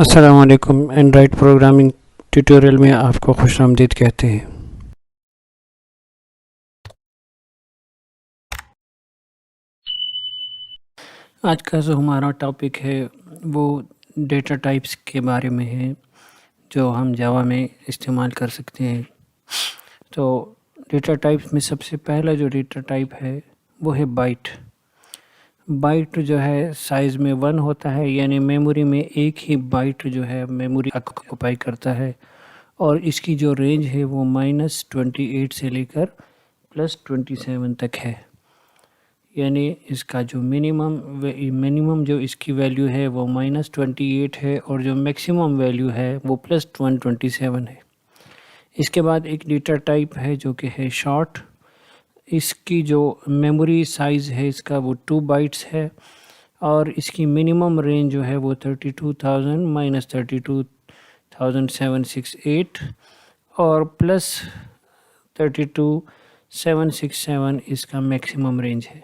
السلام علیکم. Android programming tutorial میں آپ کو خوش آمدید کہتے ہیں. آج کا جو ہمارا ٹاپک ہے وہ ڈیٹا ٹائپس کے بارے میں ہے جو ہم جاوا میں استعمال کر سکتے ہیں. تو ڈیٹا ٹائپس میں سب سے پہلا جو ڈیٹا ٹائپ ہے وہ ہے بائٹ. بائٹ جو ہے سائز میں 1 ہوتا ہے، یعنی میموری میں ایک ہی بائٹ جو ہے میموری آکوپائی کرتا ہے، اور اس کی جو رینج ہے وہ -28 سے لے کر +27 تک ہے. یعنی اس کا جو منیمم جو اس کی ویلیو ہے وہ -28 ہے، اور جو میکسیمم ویلیو ہے وہ +127 ہے. اس کے بعد ایک ڈیٹا ٹائپ ہے جو کہ ہے شارٹ. اس کی جو میموری سائز ہے اس کا وہ 2 بائٹس ہے، اور اس کی منیمم رینج جو ہے وہ 32,000 -32,768 اور +32,767 اس کا میکسیمم رینج ہے.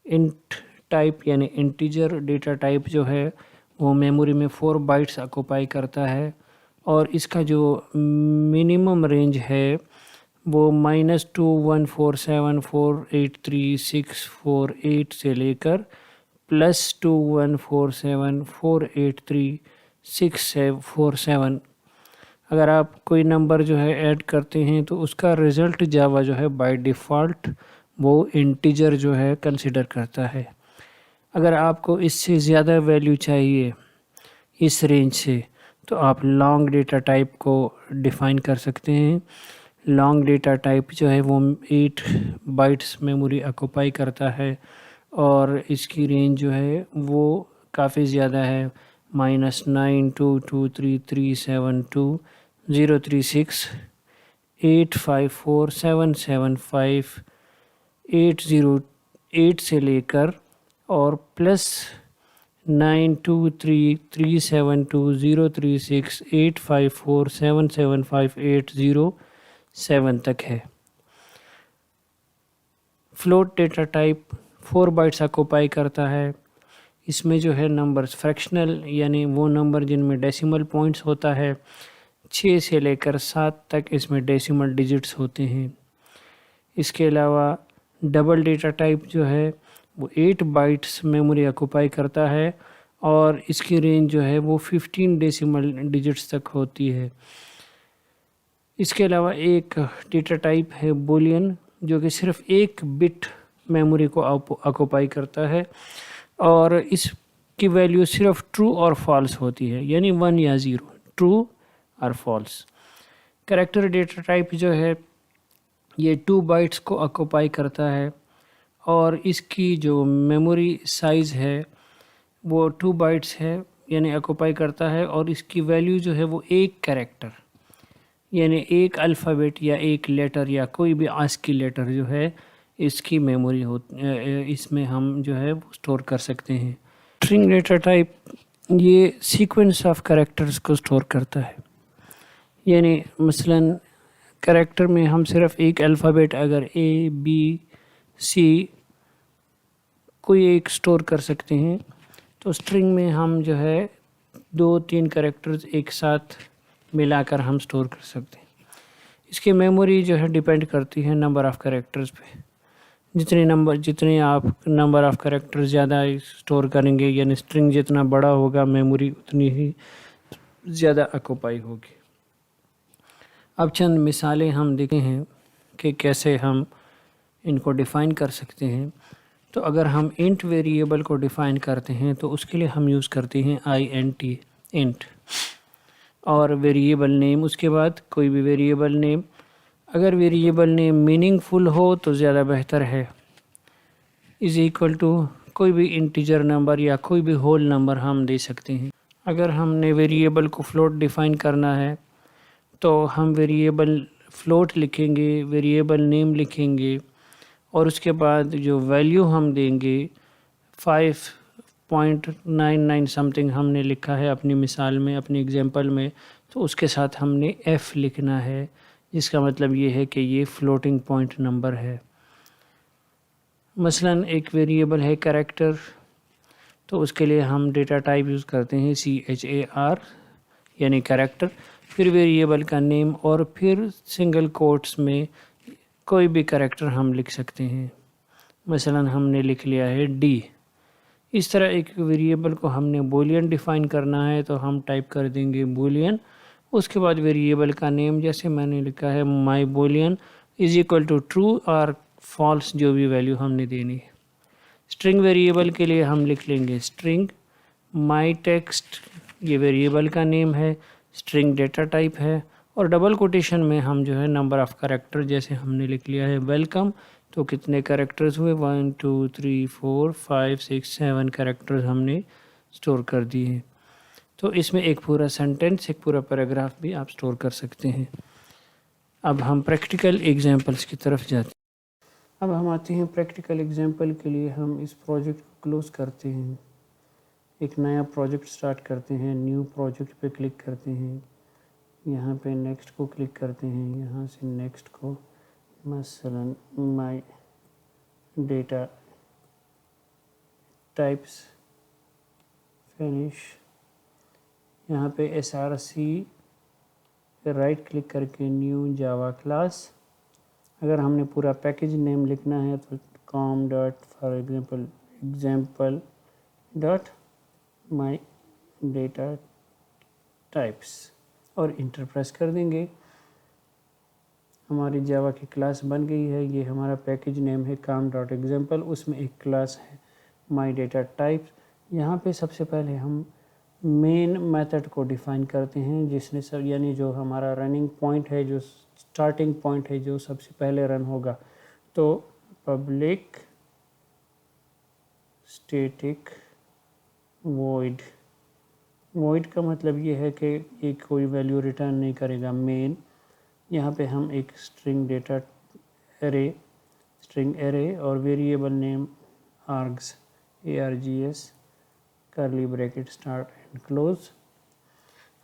انٹ ٹائپ یعنی انٹیجر ڈیٹا ٹائپ جو ہے وہ میموری میں 4 بائٹس آکوپائی کرتا ہے، اور اس کا جو منیمم رینج ہے وہ -2147483648 سے لے کر +2147483647. اگر آپ کوئی نمبر جو ہے ایڈ کرتے ہیں تو اس کا رزلٹ جاوا جو ہے بائی ڈیفالٹ وہ انٹیجر جو ہے کنسیڈر کرتا ہے. اگر آپ کو اس سے زیادہ ویلیو چاہیے اس رینج سے تو آپ لانگ ڈیٹا ٹائپ کو ڈیفائن کر سکتے ہیں. لانگ ڈیٹا ٹائپ جو ہے وہ 8 بائٹس میموری آکوپائی کرتا ہے، اور اس کی رینج جو ہے وہ کافی زیادہ ہے، -923372036854775808 سے لے کر اور +923372036854775807 تک ہے. Float data type 4 bites occupy کرتا ہے. اس میں جو ہے نمبرز فریکشنل یعنی وہ نمبر جن میں ڈیسیمل پوائنٹس ہوتا ہے، 6 سے لے کر 7 تک اس میں ڈیسیمل ڈیجٹس ہوتے ہیں. اس کے علاوہ ڈبل ڈیٹا ٹائپ جو ہے وہ 8 بائٹس میموری آکوپائی کرتا ہے، اور اس کی رینج جو ہے وہ 15 ڈیسیمل ڈیجٹس تک ہوتی ہے. اس کے علاوہ ایک ڈیٹا ٹائپ ہے بولین، جو کہ صرف ایک بٹ میموری کو آکوپائی کرتا ہے، اور اس کی ویلیو صرف ٹرو اور فالس ہوتی ہے، یعنی 1 یا 0، ٹرو اور فالس. کریکٹر ڈیٹا ٹائپ جو ہے یہ 2 بائٹس کو آکوپائی کرتا ہے، اور اس کی جو میموری سائز ہے وہ 2 بائٹس ہے، یعنی آکوپائی کرتا ہے، اور اس کی ویلیو جو ہے وہ ایک کریکٹر یعنی ایک الفابیٹ یا ایک لیٹر یا کوئی بھی آسکی لیٹر جو ہے اس کی میموری اس میں ہم جو ہے سٹور کر سکتے ہیں. اسٹرنگ ڈیٹا ٹائپ یہ سیکوینس آف کریکٹرز کو سٹور کرتا ہے، یعنی مثلا کریکٹر میں ہم صرف ایک الفابیٹ اگر ABC کوئی ایک سٹور کر سکتے ہیں، تو اسٹرنگ میں ہم جو ہے 2-3 کریکٹرز ایک ساتھ ملا کر ہم سٹور کر سکتے ہیں. اس کی میموری جو ہے ڈیپینڈ کرتی ہے نمبر آف کریکٹرز پہ. جتنے آپ نمبر آف کریکٹر زیادہ سٹور کریں گے، یعنی اسٹرنگ جتنا بڑا ہوگا میموری اتنی ہی زیادہ آکوپائی ہوگی. اب چند مثالیں ہم دیکھتے ہیں کہ کیسے ہم ان کو ڈیفائن کر سکتے ہیں. تو اگر ہم انٹ ویریبل کو ڈیفائن کرتے ہیں تو اس کے لیے ہم یوز کرتے ہیں int انٹ، اور ویریبل نیم اس کے بعد کوئی بھی ویریبل نیم. اگر ویریبل نیم میننگ فل ہو تو زیادہ بہتر ہے، از ایکول ٹو کوئی بھی انٹیجر نمبر یا کوئی بھی ہول نمبر ہم دے سکتے ہیں. اگر ہم نے ویریبل کو فلوٹ ڈیفائن کرنا ہے تو ہم ویریبل فلوٹ لکھیں گے، ویریبل نیم لکھیں گے، اور اس کے بعد جو ویلیو ہم دیں گے 5.99 سم تھنگ ہم نے لکھا ہے اپنی مثال میں، اپنی ایگزامپل میں، تو اس کے ساتھ ہم نے F لکھنا ہے، جس کا مطلب یہ ہے کہ یہ فلوٹنگ پوائنٹ نمبر ہے. مثلا ایک ویریبل ہے کریکٹر، تو اس کے لیے ہم ڈیٹا ٹائپ یوز کرتے ہیں CHAR یعنی کریکٹر، پھر ویریبل کا نیم اور پھر سنگل کوٹس میں کوئی بھی کریکٹر ہم لکھ سکتے ہیں. مثلا ہم نے لکھ لیا ہے D. اس طرح ایک ویریبل کو ہم نے بولین ڈیفائن کرنا ہے تو ہم ٹائپ کر دیں گے بولین. اس کے بعد ویریبل کا نیم جیسے میں نے لکھا ہے my boolean is equal to true اور false جو بھی ویلیو ہم نے دینی ہے. اسٹرنگ ویریبل کے لیے ہم لکھ لیں گے اسٹرنگ my text، یہ ویریبل کا نیم ہے، اسٹرنگ ڈیٹا ٹائپ ہے، اور ڈبل کوٹیشن میں ہم جو ہے نمبر آف کریکٹر جیسے ہم نے لکھ لیا ہے ویلکم، تو کتنے کریکٹرز ہوئے 1 2 3 4 5 6 7 کریکٹرز ہم نے اسٹور کر دیے ہیں. تو اس میں ایک پورا سینٹینس، ایک پورا پیراگراف بھی آپ اسٹور کر سکتے ہیں. اب ہم پریکٹیکل ایگزامپلس کی طرف جاتے ہیں. اب ہم آتے ہیں پریکٹیکل ایگزامپل کے لیے. ہم اس پروجیکٹ کو کلوز کرتے ہیں، ایک نیا پروجیکٹ سٹارٹ کرتے ہیں. نیو پروجیکٹ پہ کلک کرتے ہیں، یہاں پہ نیکسٹ کو کلک کرتے ہیں، یہاں سے نیکسٹ کو مثلا مائی ڈیٹا ٹائپس فینش، یہاں پہ SRC رائٹ کلک کر کے نیو جاوا کلاس. اگر ہم نے پورا پیکج نیم لکھنا ہے تو com dot for example dot my data types اور انٹر پریس کر دیں گے. ہماری جاوا کی کلاس بن گئی ہے. یہ ہمارا پیکج نیم ہے com ڈاٹ ایگزامپل، اس میں ایک کلاس ہے مائی ڈیٹا ٹائپس. یہاں پہ سب سے پہلے ہم مین میتھڈ کو ڈیفائن کرتے ہیں جس نے یعنی جو ہمارا رننگ پوائنٹ ہے، جو سٹارٹنگ پوائنٹ ہے، جو سب سے پہلے رن ہوگا. تو پبلک اسٹیٹک وائڈ، وائڈ کا مطلب یہ ہے کہ یہ کوئی ویلیو ریٹرن نہیں کرے گا. مین یہاں پہ ہم ایک اسٹرنگ ڈیٹا ایرے اور ویریبل نیم args ARGS کرلی بریکٹ اسٹارٹ اینڈ کلوز.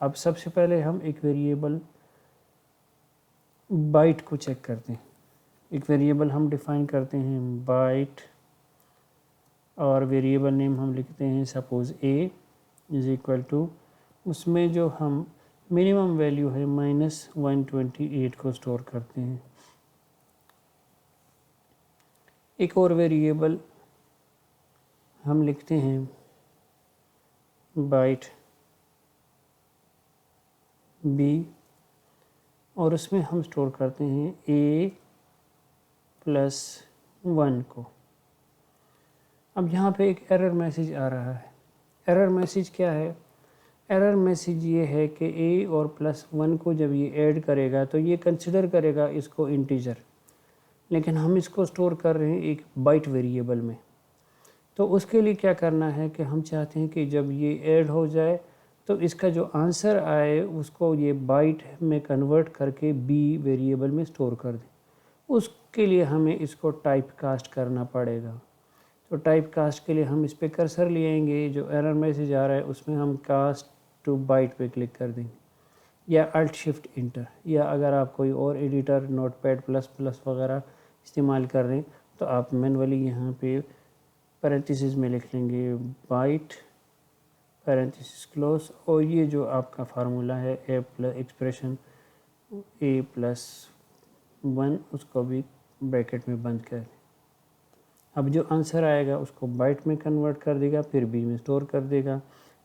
اب سب سے پہلے ہم ایک ویریبل بائٹ کو چیک کرتے ہیں. ایک ویریبل ہم ڈیفائن کرتے ہیں بائٹ اور ویریبل نیم ہم لکھتے ہیں suppose A is equal to, اس میں جو ہم منیمم ویلیو ہے -128 کو سٹور کرتے ہیں. ایک اور ویریبل ہم لکھتے ہیں بائٹ B اور اس میں ہم سٹور کرتے ہیں A+1 کو. اب یہاں پہ ایک ایرر میسیج آ رہا ہے. ایرر میسیج کیا ہے؟ ایرر میسیج یہ ہے کہ A اور +1 کو جب یہ ایڈ کرے گا تو یہ کنسیڈر کرے گا اس کو انٹیجر، لیکن ہم اس کو سٹور کر رہے ہیں ایک بائٹ ویریبل میں. تو اس کے لیے کیا کرنا ہے کہ ہم چاہتے ہیں کہ جب یہ ایڈ ہو جائے تو اس کا جو آنسر آئے اس کو یہ بائٹ میں کنورٹ کر کے B ویریبل میں سٹور کر دیں. اس کے لیے ہمیں اس کو ٹائپ کاسٹ کرنا پڑے گا. تو ٹائپ کاسٹ کے لیے ہم اس پہ کرسر لے آئیں گے. جو ایرر میسیج آ رہا ہے اس میں ہم کاسٹ ٹو بائٹ پہ کلک کر دیں گے، یا Alt+Shift Enter، یا اگر آپ کوئی اور ایڈیٹر نوٹ پیڈ ++ وغیرہ استعمال کر رہے ہیں تو آپ مینولی یہاں پہ پیرنتھیسز میں لکھ لیں گے بائٹ پیرنتھیسز کلوز، اور یہ جو آپ کا فارمولا ہے ایکسپریشن A+1 اس کو بھی بریکٹ میں بند کر دیں. اب جو آنسر آئے گا اس کو بائٹ میں کنورٹ کر دے گا، پھر B میں سٹور کر دے گا.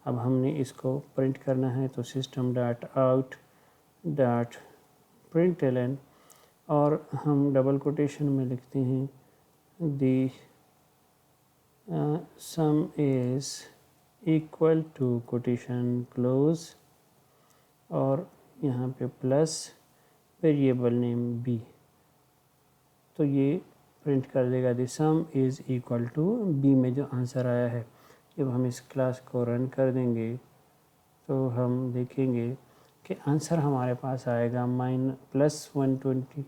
اب ہم نے اس کو پرنٹ کرنا ہے تو system.out.println اور ہم ڈبل کوٹیشن میں لکھتے ہیں the sum is equal to quotation close اور یہاں پہ پلس ویریبل نیم B. تو یہ پرنٹ کر دے گا دی sum is equal to B میں جو آنسر آیا ہے. جب ہم اس کلاس کو رن کر دیں گے تو ہم دیکھیں گے کہ آنسر ہمارے پاس آئے گا -128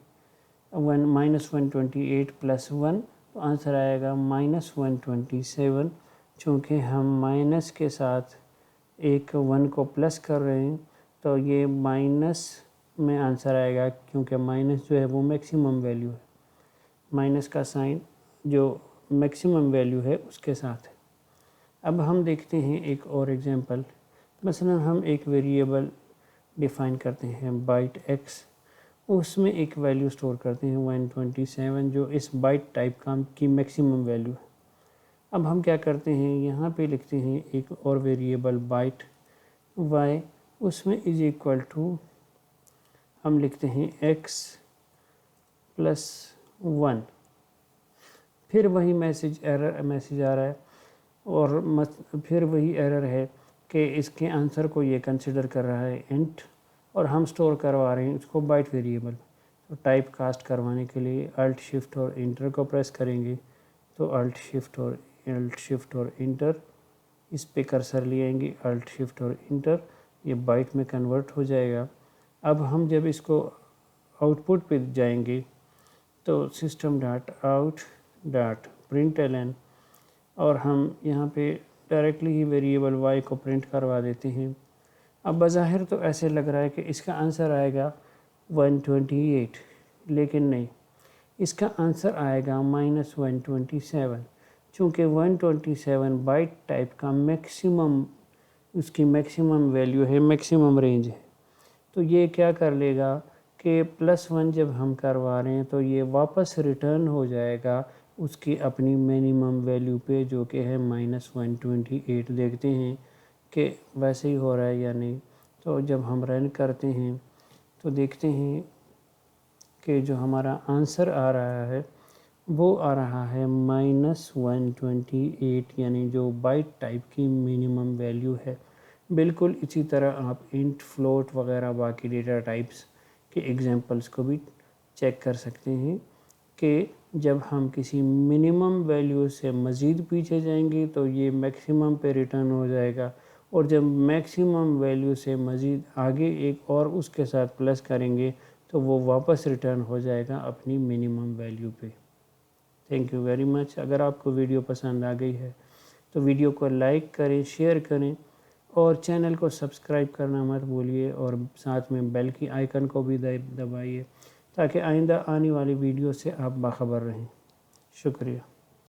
+1، تو آنسر آئے گا -127. چونکہ ہم مائنس کے ساتھ ایک 1 کو پلس کر رہے ہیں تو یہ مائنس میں آنسر آئے گا، کیونکہ مائنس جو ہے وہ میکسیمم ویلیو ہے. مائنس کا سائن جو میکسیمم ویلیو ہے اس کے ساتھ ہے. اب ہم دیکھتے ہیں ایک اور ایگزامپل. مثلا ہم ایک ویریبل ڈیفائن کرتے ہیں بائٹ ایکس، اس میں ایک ویلیو سٹور کرتے ہیں 127 جو اس بائٹ ٹائپ کی میکسیمم ویلیو ہے. اب ہم کیا کرتے ہیں، یہاں پہ لکھتے ہیں ایک اور ویریبل بائٹ وائی، اس میں از ایکول ٹو ہم لکھتے ہیں ایکس پلس 1. پھر وہی میسج آ رہا ہے اور پھر وہی ایرر ہے کہ اس کے آنسر کو یہ کنسیڈر کر رہا ہے انٹ، اور ہم سٹور کروا رہے ہیں اس کو بائٹ ویریبل. تو ٹائپ کاسٹ کروانے کے لیے الٹ شفٹ اور انٹر کو پریس کریں گے. تو الٹ شفٹ اور انٹر، اس پہ کرسر لے آئیں گے، الٹ شفٹ اور انٹر، یہ بائٹ میں کنورٹ ہو جائے گا. اب ہم جب اس کو آؤٹ پٹ پہ جائیں گے تو system dot out dot print L N, اور ہم یہاں پہ ڈائریکٹلی ہی ویریبل وائی کو پرنٹ کروا دیتے ہیں. اب بظاہر تو ایسے لگ رہا ہے کہ اس کا آنسر آئے گا 128، لیکن نہیں، اس کا آنسر آئے گا -127، چونکہ 127 بائٹ ٹائپ کا میکسیمم، اس کی میکسیمم ویلیو ہے، میکسیمم رینج ہے. تو یہ کیا کر لے گا کہ +1 جب ہم کروا رہے ہیں تو یہ واپس ریٹرن ہو جائے گا اس کی اپنی منیمم ویلیو پہ، جو کہ ہے -128. دیکھتے ہیں کہ ویسے ہی ہو رہا ہے یا نہیں. تو جب ہم رن کرتے ہیں تو دیکھتے ہیں کہ جو ہمارا آنسر آ رہا ہے وہ آ رہا ہے -128، یعنی جو بائٹ ٹائپ کی منیمم ویلیو ہے. بالکل اسی طرح آپ انٹ، فلوٹ وغیرہ باقی ڈیٹا ٹائپس کے ایگزامپلس کو بھی چیک کر سکتے ہیں کہ جب ہم کسی منیمم ویلیو سے مزید پیچھے جائیں گے تو یہ میکسیمم پہ ریٹرن ہو جائے گا، اور جب میکسیمم ویلیو سے مزید آگے ایک اور اس کے ساتھ پلس کریں گے تو وہ واپس ریٹرن ہو جائے گا اپنی منیمم ویلیو پہ. Thank you very much. اگر آپ کو ویڈیو پسند آ گئی ہے تو ویڈیو کو لائک کریں، شیئر کریں، اور چینل کو سبسکرائب کرنا مت بھولیے، اور ساتھ میں بیل کی آئیکن کو بھی دبائیے تاکہ آئندہ آنے والی ویڈیو سے آپ باخبر رہیں. شکریہ.